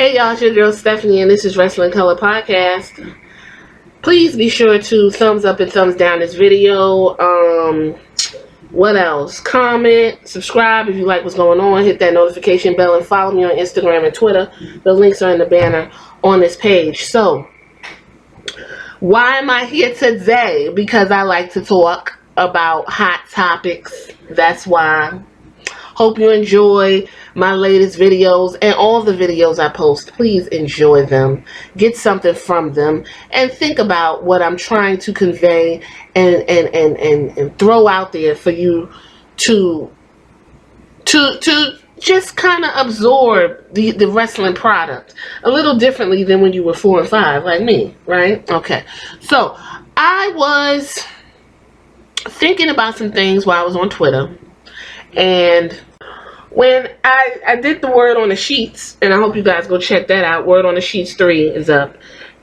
Hey y'all, it's your girl Stephanie, and this is Wrestling Color Podcast. Please be sure to thumbs up and thumbs down this video. What else? Comment, subscribe if you like what's going on. Hit that notification bell and follow me on Instagram and Twitter. The links are in the banner on this page. So, why am I here today? Because I like to talk about hot topics. That's why. Hope you enjoy my latest videos and all the videos I post. Please enjoy them, get something from them, and think about what I'm trying to convey and throw out there for you to just kind of absorb the wrestling product a little differently than when you were 4 and 5 like me, right? Okay, so I was thinking about some things while I was on Twitter, and when I did the Word on the Sheets, and I hope you guys go check that out. Word on the Sheets 3 is up.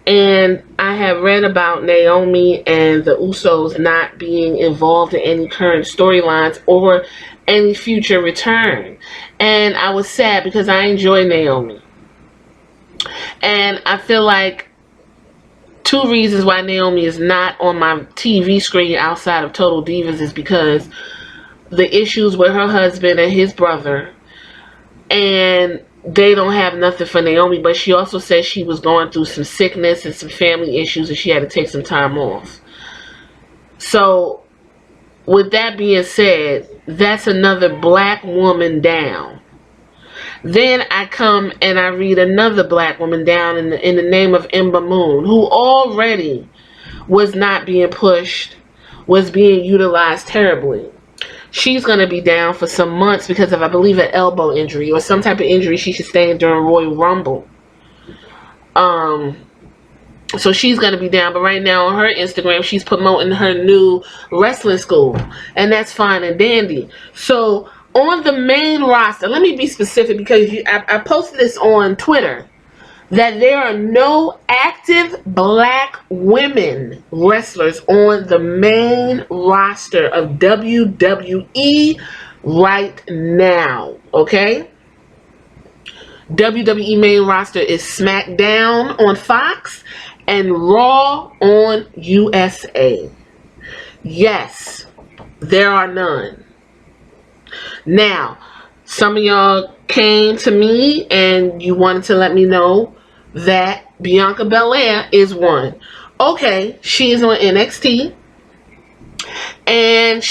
And I have read about Naomi and the Usos not being involved in any current storylines or any future return. And I was sad because I enjoy Naomi. And I feel like 2 reasons why Naomi is not on my TV screen outside of Total Divas is because the issues with her husband and his brother, and they don't have nothing for Naomi. But she also said she was going through some sickness and some family issues and she had to take some time off. So with that being said, that's another black woman down. Then I come and I read another black woman down in the name of Ember Moon, who already was not being pushed, was being utilized terribly. She's going to be down for some months because of, I believe, an elbow injury or some type of injury she sustained during Royal Rumble. So she's going to be down. But right now on her Instagram, she's promoting her new wrestling school. And that's fine and dandy. So on the main roster, let me be specific because I posted this on Twitter, that there are no active black women wrestlers on the main roster of WWE right now, okay? WWE main roster is SmackDown on Fox and Raw on USA. Yes, there are none. Now, some of y'all came to me and you wanted to let me know that Bianca Belair is one. Okay, she is on NXT, and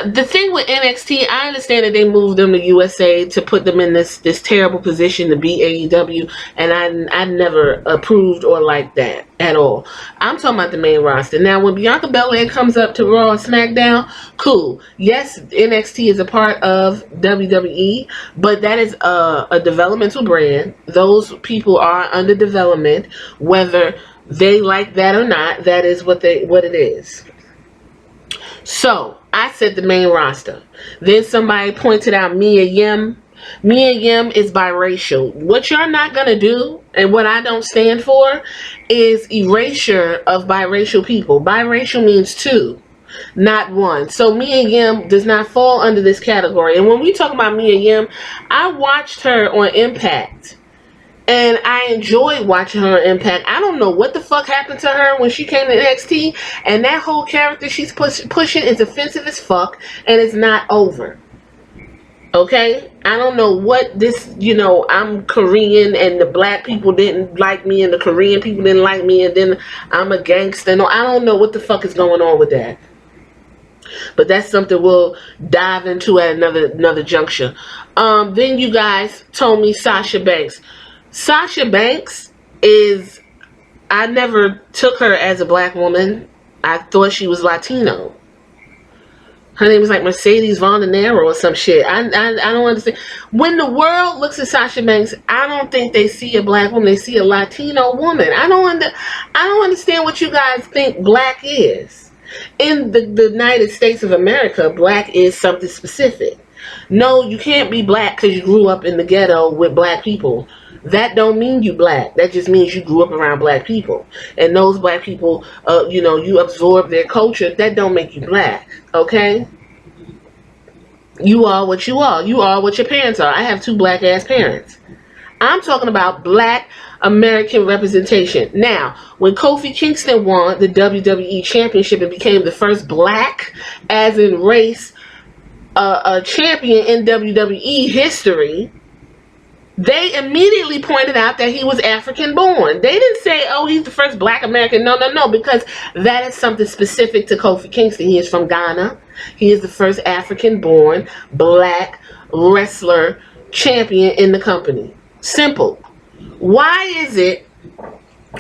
the thing with NXT, I understand that they moved them to USA to put them in this terrible position to be AEW, and I never approved or liked that at all. I'm talking about the main roster. Now, when Bianca Belair comes up to Raw and SmackDown, cool. Yes, NXT is a part of WWE, but that is a developmental brand. Those people are under development, whether they like that or not. That is what it is. So I said the main roster. Then somebody pointed out Mia Yim. Mia Yim is biracial. What you're not going to do, and what I don't stand for, is erasure of biracial people. Biracial means 2, not 1. So Mia Yim does not fall under this category. And when we talk about Mia Yim, I watched her on Impact. And I enjoyed watching her on Impact. I don't know what the fuck happened to her when she came to NXT. And that whole character she's pushing is offensive as fuck. And it's not over. Okay? I don't know what this, I'm Korean and the black people didn't like me and the Korean people didn't like me and then I'm a gangster. No, I don't know what the fuck is going on with that. But that's something we'll dive into at another juncture. Then you guys told me Sasha Banks. Sasha Banks I never took her as a black woman. I thought she was Latino. Her name is like Mercedes Vondanero or some shit. I don't understand. When the world looks at Sasha Banks, I don't think they see a black woman. They see a Latino woman. I don't understand what you guys think black is. In the United States of America, black is something specific. No, you can't be black because you grew up in the ghetto with black people. That don't mean you black. That just means you grew up around black people. And those black people, you absorb their culture. That don't make you black. Okay? You are what you are. You are what your parents are. I have two black ass parents. I'm talking about black American representation. Now, when Kofi Kingston won the WWE Championship and became the first black, as in race, a champion in WWE history, they immediately pointed out that he was African born. They didn't say, oh, he's the first black American. No, because that is something specific to Kofi Kingston. He is from Ghana. He is the first African born black wrestler champion in the company. Simple. Why is it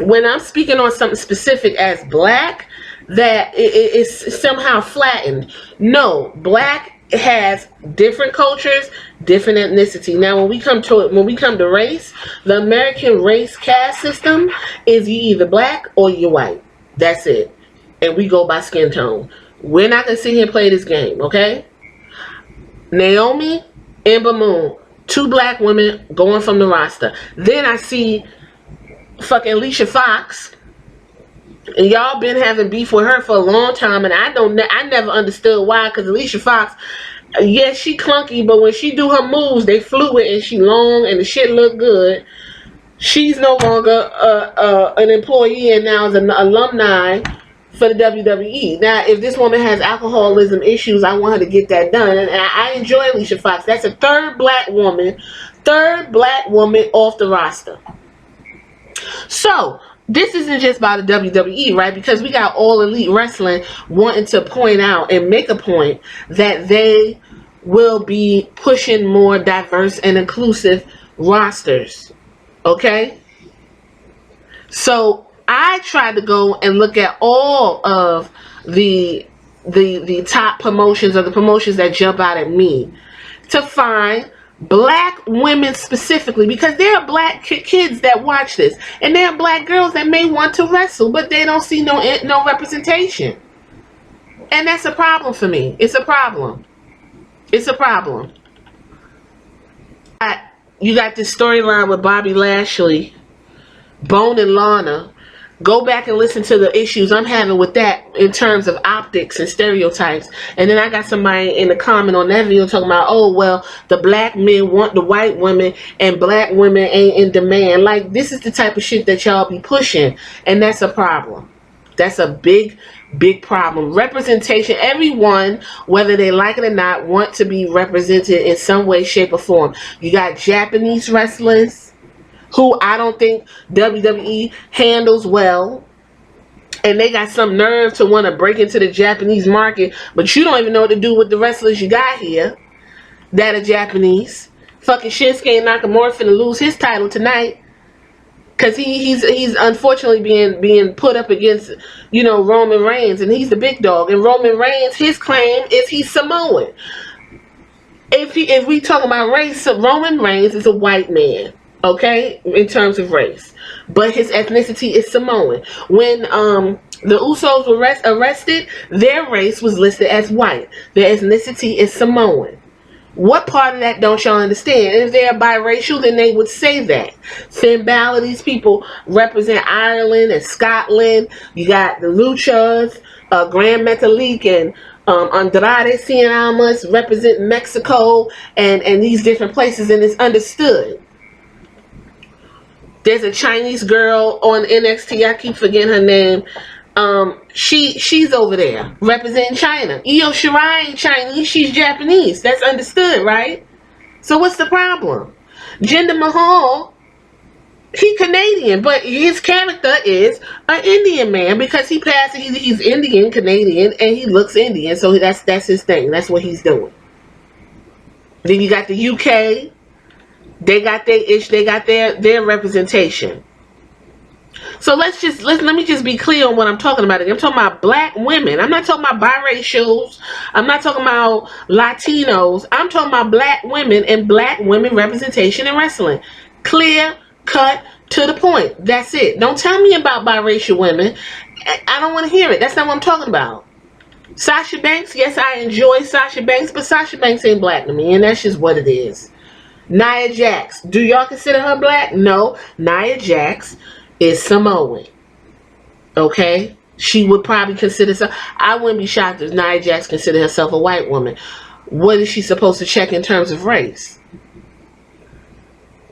when I'm speaking on something specific as black that it's somehow flattened? No, black has different cultures, different ethnicity. Now, when we come to race, the American race caste system is you either black or you're white. That's it, and we go by skin tone. We're not gonna sit here and play this game, okay? Naomi, Ember Moon, two black women going from the roster. Then I see fucking Alicia Fox. And y'all been having beef with her for a long time, and I never understood why. Because Alicia Fox, yes, she clunky, but when she do her moves, they fluid and she long and the shit look good. She's no longer an employee and now is an alumni for the WWE. Now, if this woman has alcoholism issues, I want her to get that done. And I enjoy Alicia Fox. That's a third black woman off the roster. So this isn't just about the WWE, right? Because we got All Elite Wrestling wanting to point out and make a point that they will be pushing more diverse and inclusive rosters. Okay? So I tried to go and look at all of the top promotions, or the promotions that jump out at me, to find black women specifically, because there are black kids that watch this, and there are black girls that may want to wrestle, but they don't see no representation, and that's a problem for me. It's a problem. It's a problem. You got this storyline with Bobby Lashley, Bone and Lana. Go back and listen to the issues I'm having with that in terms of optics and stereotypes. And then I got somebody in the comment on that video talking about, oh, well, the black men want the white women and black women ain't in demand. Like, this is the type of shit that y'all be pushing. And that's a problem. That's a big, big problem. Representation. Everyone, whether they like it or not, want to be represented in some way, shape, or form. You got Japanese wrestlers who I don't think WWE handles well, and they got some nerve to want to break into the Japanese market, but you don't even know what to do with the wrestlers you got here that are Japanese. Fucking Shinsuke Nakamura finna lose his title tonight because he's unfortunately being put up against, you know, Roman Reigns, and he's the big dog. And Roman Reigns, his claim is he's Samoan. If we talk about race, Roman Reigns is a white man. Okay, in terms of race, but his ethnicity is Samoan. When the Usos were arrested, their race was listed as white. Their ethnicity is Samoan. What part of that don't y'all understand? If they're biracial, then they would say that. Finn Balor, these people represent Ireland and Scotland. You got the Luchas, Grand Metalik and Andrade Cien Almas represent Mexico and these different places, and it's understood. There's a Chinese girl on NXT. I keep forgetting her name. She's over there representing China. Io Shirai ain't Chinese. She's Japanese. That's understood, right? So what's the problem? Jinder Mahal, he Canadian, but his character is an Indian man because he passes. He's Indian Canadian and he looks Indian. So that's his thing. That's what he's doing. Then you got the UK. They got their representation. So let me just be clear on what I'm talking about. I'm talking about black women. I'm not talking about biracials. I'm not talking about Latinos. I'm talking about black women and black women representation in wrestling. Clear, cut, to the point. That's it. Don't tell me about biracial women. I don't want to hear it. That's not what I'm talking about. Sasha Banks, yes, I enjoy Sasha Banks, but Sasha Banks ain't black to me, and that's just what it is. Nia Jax. Do y'all consider her black? No. Nia Jax is Samoan. Okay? She would probably consider herself. I wouldn't be shocked if Nia Jax considered herself a white woman. what is she supposed to check in terms of race?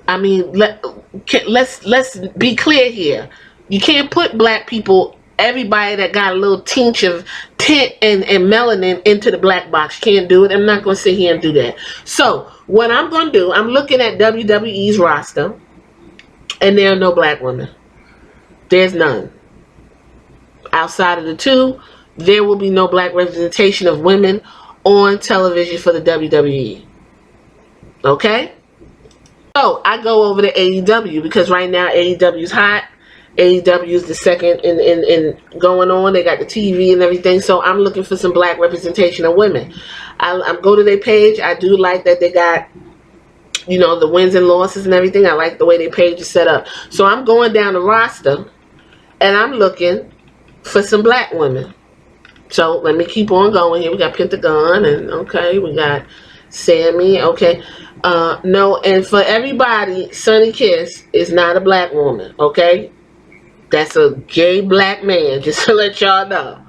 I mean, let's be clear here. You can't put black people, everybody that got a little tinge of tint and melanin, into the black box. You can't do it. I'm not going to sit here and do that. So what I'm going to do, I'm looking at WWE's roster, and there are no black women. There's none. Outside of the two, there will be no black representation of women on television for the WWE. Okay? So I go over to AEW because right now AEW is hot. AEW is the second in going on. They got the TV and everything. So I'm looking for some black representation of women. I go to their page. I do like that they got, you know, the wins and losses and everything. I like the way their page is set up. So I'm going down the roster and I'm looking for some black women. So let me keep on going here. We got Pentagon, and okay, we got Sammy. Okay. No, and for everybody, Sonny Kiss is not a black woman, okay? That's a gay black man, just to let y'all know.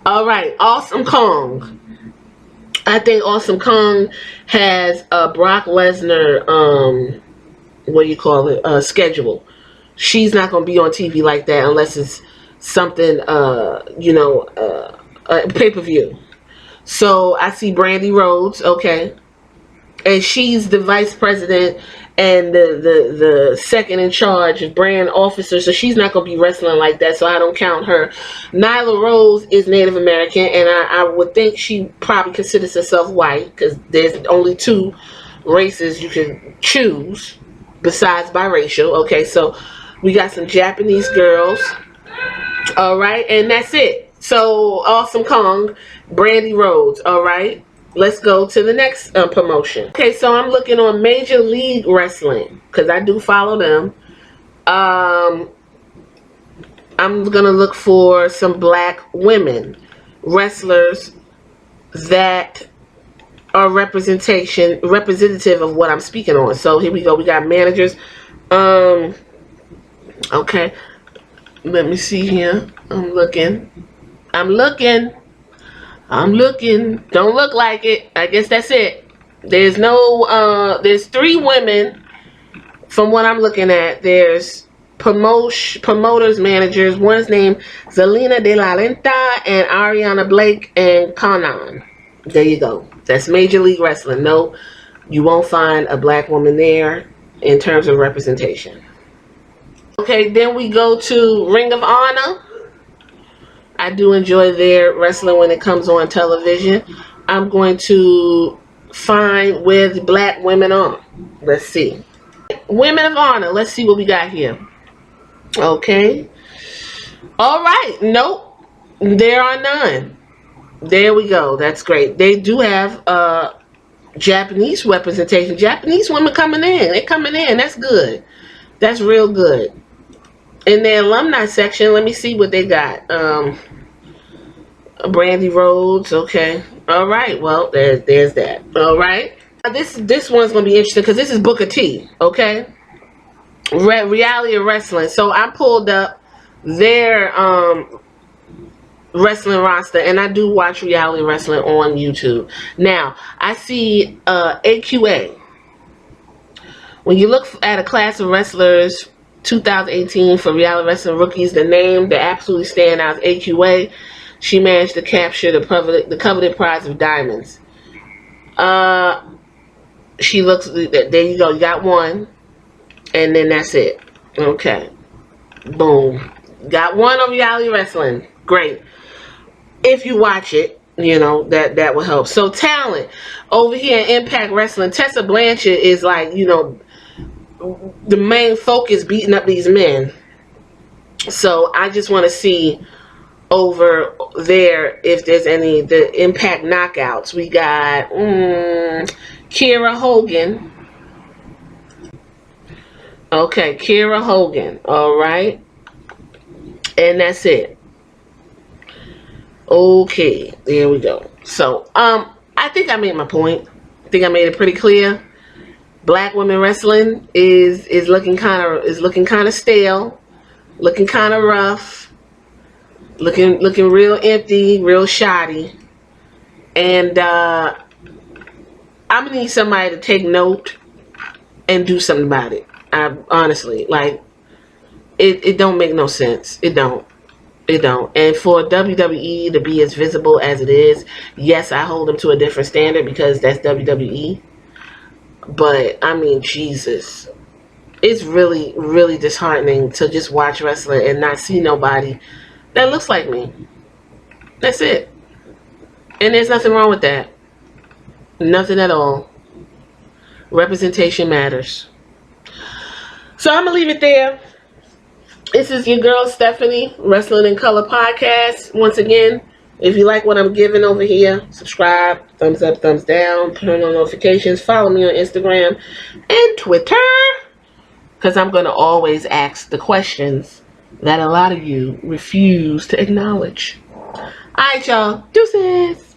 All right, Awesome Kong. I think Awesome Kong has a Brock Lesnar, what do you call it, schedule. She's not going to be on TV like that unless it's something, you know, pay-per-view. So I see Brandy Rhodes, okay? And she's the vice president and the second in charge of brand officer, so she's not going to be wrestling like that, so I don't count her. Nyla Rose is Native American, and I would think she probably considers herself white, because there's only two races you can choose besides biracial. Okay, so we got some Japanese girls. All right, and that's it. So Awesome Kong, Brandy Rhodes. All right. Let's go to the next promotion. Okay, so I'm looking on Major League Wrestling because I do follow them. I'm going to look for some black women wrestlers that are representative of what I'm speaking on. So here we go. We got managers. Okay. Let me see here. I'm looking. Don't look like it. I guess that's it. There's no, there's three women from what I'm looking at. There's promoters, managers. One's named Zelina De La Lenta and Ariana Blake and Kanan. There you go. That's Major League Wrestling. No, you won't find a black woman there in terms of representation. Okay, then we go to Ring of Honor. I do enjoy their wrestling when it comes on television. I'm going to find where the black women are. Let's see. Women of Honor. Let's see what we got here. Okay. All right. Nope. There are none. There we go. That's great. They do have Japanese representation. Japanese women coming in. They're coming in. That's good. That's real good. In their alumni section, let me see what they got. Brandy Rhodes, okay. All right, well, there's that. All right. This one's going to be interesting because this is Booker T, okay? Reality of Wrestling. So I pulled up their wrestling roster, and I do watch reality wrestling on YouTube. Now, I see AQA. When you look at a class of wrestlers 2018 for reality wrestling rookies, the name that absolutely stand out is AQA. She managed to capture the coveted prize of diamonds. She looks, there you go, you got one, and then that's it. Okay, boom, got one on reality wrestling. Great. If you watch it, you know that will help. So talent over here in Impact Wrestling, Tessa Blanchard is like, you know, the main focus, beating up these men. So I just want to see over there if there's any the Impact knockouts. We got Kiera Hogan. Okay, Kiera Hogan. All right, and that's it. Okay, there we go. So I think I made my point. I think I made it pretty clear. Black women wrestling is looking kind of stale, looking kind of rough, looking real empty, real shoddy, and I'm gonna need somebody to take note and do something about it. I honestly, like, it don't make no sense. It don't. It don't. And for WWE to be as visible as it is, yes, I hold them to a different standard because that's WWE. But I mean, Jesus, it's really, really disheartening to just watch wrestling and not see nobody that looks like me. That's it. And there's nothing wrong with that. Nothing at all. Representation matters. So I'm gonna leave it there. This is your girl Stephanie, Wrestling in Color podcast. Once again, if you like what I'm giving over here, subscribe, thumbs up, thumbs down, turn on notifications, follow me on Instagram and Twitter, because I'm going to always ask the questions that a lot of you refuse to acknowledge. All right, y'all. Deuces.